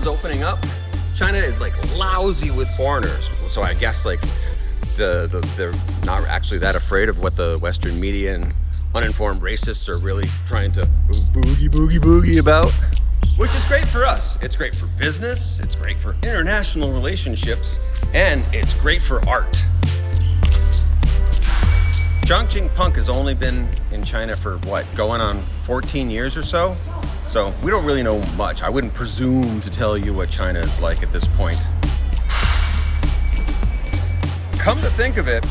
is opening up, China is like lousy with foreigners. So I guess like they're not actually that afraid of what the Western media and uninformed racists are really trying to boogie about. Which is great for us. It's great for business, it's great for international relationships, and it's great for art. Chongqing Punk has only been in China for what, going on 14 years or so? So we don't really know much. I wouldn't presume to tell you what China is like at this point. Come to think of it,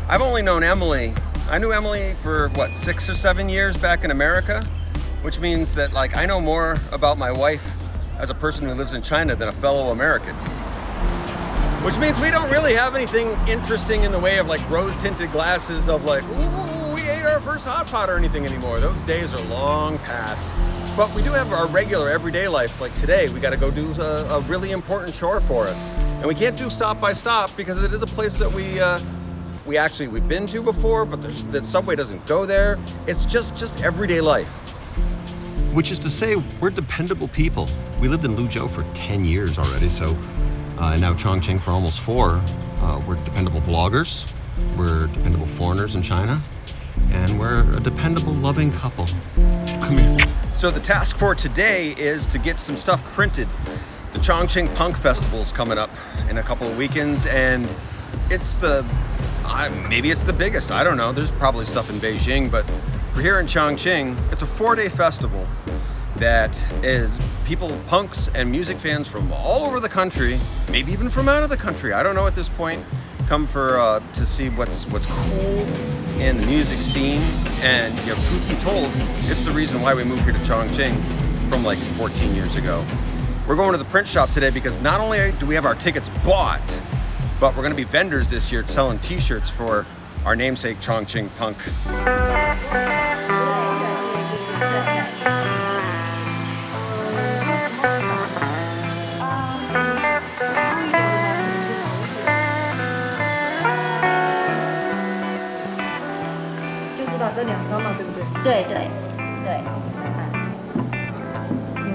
I've only known Emily. I knew Emily for what, 6 or 7 years back in America? Which means that like I know more about my wife as a person who lives in China than a fellow American. Which means we don't really have anything interesting in the way of like rose-tinted glasses of like, ooh, we ate our first hot pot or anything anymore. Those days are long past. But we do have our regular everyday life. Like today, we gotta go do a really important chore for us. And we can't do stop by stop because it is a place that we've been to before, but the subway doesn't go there. It's just everyday life. Which is to say, we're dependable people. We lived in Luzhou for 10 years already, so and now Chongqing for almost 4. We're dependable vloggers, we're dependable foreigners in China, and we're a dependable, loving couple. Come here. So the task for today is to get some stuff printed. The Chongqing Punk Festival is coming up in a couple of weekends, and it's maybe it's the biggest, I don't know. There's probably stuff in Beijing, but for here in Chongqing, it's a 4-day festival that is people, punks and music fans from all over the country, maybe even from out of the country, I don't know at this point, come for to see what's cool in the music scene. And you know, truth be told, it's the reason why we moved here to Chongqing from like 14 years ago. We're going to the print shop today because not only do we have our tickets bought, but we're going to be vendors this year selling t-shirts for our namesake Chongqing Punk.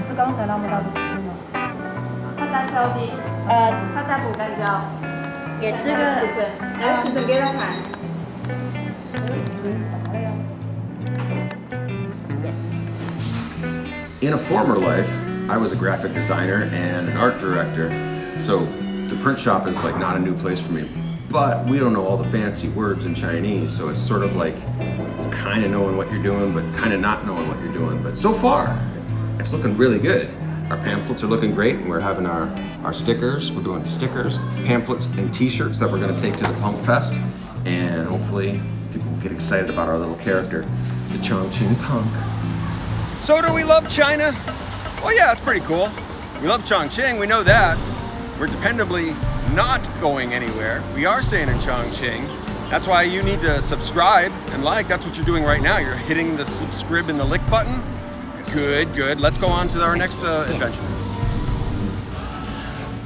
是刚才那么大的尺寸吗？它大小的，它大补干胶，给这个尺寸，拿个尺寸给他看。In a former life, I was a graphic designer and an art director, so the print shop is like not a new place for me. But we don't know all the fancy words in Chinese, so it's sort of like kind of knowing what you're doing, but kind of not knowing what you're doing. But so far, it's looking really good. Our pamphlets are looking great, and we're having our stickers. We're doing stickers, pamphlets, and t-shirts that we're gonna take to the Punk Fest. And hopefully people will get excited about our little character, the Chongqing Punk. So do we love China? Well, yeah, it's pretty cool. We love Chongqing, we know that. We're dependably not going anywhere. We are staying in Chongqing. That's why you need to subscribe and like. That's what you're doing right now. You're hitting the subscribe and the like button. Good. Let's go on to our next adventure.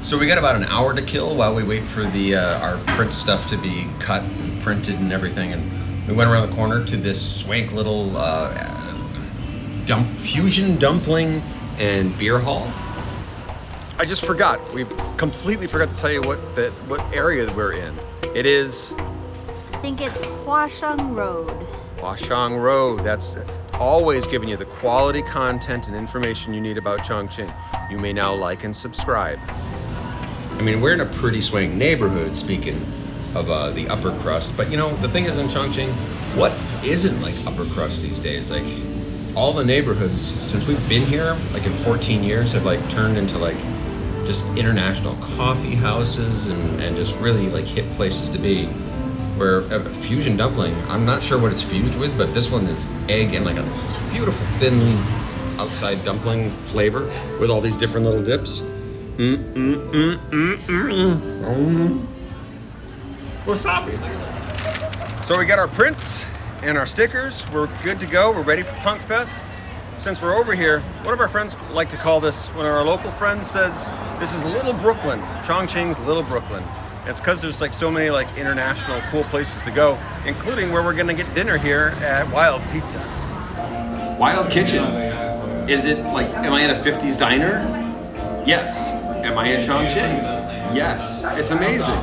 So we got about an hour to kill while we wait for our print stuff to be cut and printed and everything. And we went around the corner to this swank little fusion dumpling and beer hall. I just forgot. We completely forgot to tell you what area we're in. It is, I think it's Huashang Road. Huashang Road. That's always giving you the quality content and information you need about Chongqing. You may now like and subscribe. I mean, we're in a pretty swank neighborhood, speaking of the upper crust. But you know, the thing is in Chongqing, what isn't like upper crust these days? Like all the neighborhoods since we've been here, like in 14 years, have like turned into like just international coffee houses and just really like hip places to be. Where a fusion dumpling, I'm not sure what it's fused with, but this one is egg and like a beautiful thin outside dumpling flavor with all these different little dips. Wasabi. So we got our prints and our stickers. We're good to go. We're ready for Punk Fest. Since we're over here, one of our friends like to call this, one of our local friends says, this is Little Brooklyn. Chongqing's Little Brooklyn. It's because there's like so many like international cool places to go, including where we're gonna get dinner here at Wild Pizza. Wild Kitchen. Is it like, am I in a 50s diner? Yes. Am I in Chongqing? Yes. It's amazing.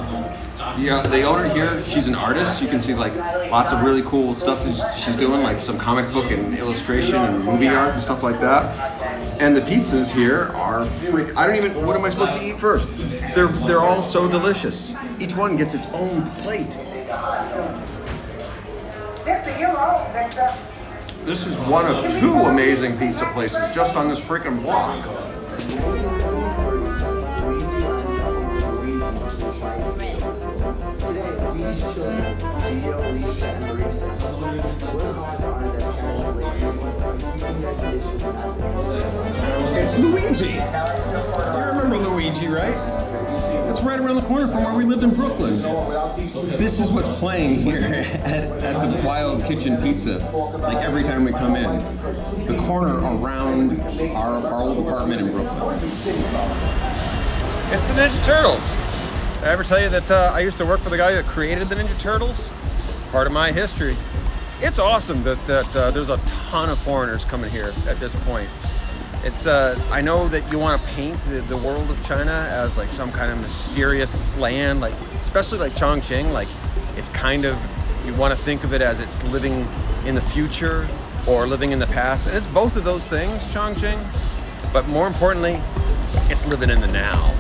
The owner here, she's an artist. You can see like lots of really cool stuff that she's doing, like some comic book and illustration and movie art and stuff like that. And the pizzas here are what am I supposed to eat first? They're all so delicious. Each one gets its own plate. This is one of two amazing pizza places just on this freaking block. It's Luigi. You remember Luigi, right? That's right around the corner from where we lived in Brooklyn. This is what's playing here at the Wild Kitchen Pizza, like every time we come in. The corner around our old apartment in Brooklyn. It's the Ninja Turtles. Did I ever tell you that I used to work for the guy that created the Ninja Turtles? Part of my history. It's awesome that there's a ton of foreigners coming here at this point. It's I know that you want to paint the world of China as like some kind of mysterious land, like especially like Chongqing, like it's kind of, you want to think of it as it's living in the future or living in the past, and it's both of those things, Chongqing, but more importantly, it's living in the now.